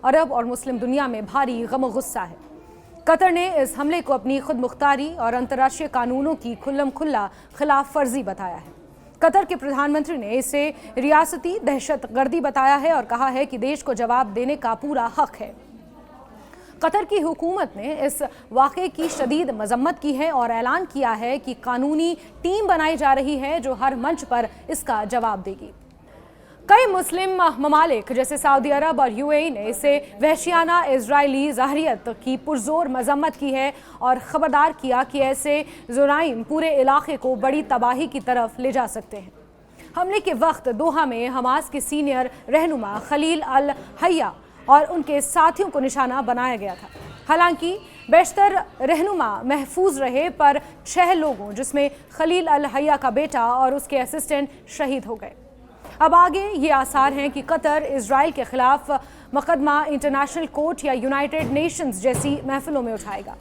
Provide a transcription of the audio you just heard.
अरब और मुस्लिम दुनिया में भारी गम गुस्सा है। कतर ने इस हमले को अपनी खुद मुख्तारी और अंतर्राष्ट्रीय कानूनों की खुल्लम खुल्ला खिलाफ वर्जी बताया है। कतर के प्रधानमंत्री ने इसे रियासती दहशतगर्दी बताया है और कहा है कि देश को जवाब देने का पूरा हक है। कतर की हुकूमत ने इस वाक़े की शदीद मजम्मत की है और ऐलान किया है कि कानूनी टीम बनाई जा रही है जो हर मंच पर इसका जवाब देगी। कई मुस्लिम ममालिक जैसे सऊदी अरब और यूएई ने इसे वहशियाना इजरायली ज़ाहिरियत की पुरजोर मजम्मत की है और ख़बरदार किया कि ऐसे जुराइम पूरे इलाके को बड़ी तबाही की तरफ ले जा सकते हैं। हमले के वक्त दोहा में हमास के सीनियर रहनुमा खलील अल हैया और उनके साथियों को निशाना बनाया गया था। हालांकि बेशतर रहनुमा महफूज रहे, पर 6 लोगों जिसमें खलील अल हैया का बेटा और उसके असिस्टेंट शहीद हो गए। अब आगे ये आसार हैं कि कतर इजराइल के खिलाफ मुकदमा इंटरनेशनल कोर्ट या यूनाइटेड नेशंस जैसी महफिलों में उठाएगा।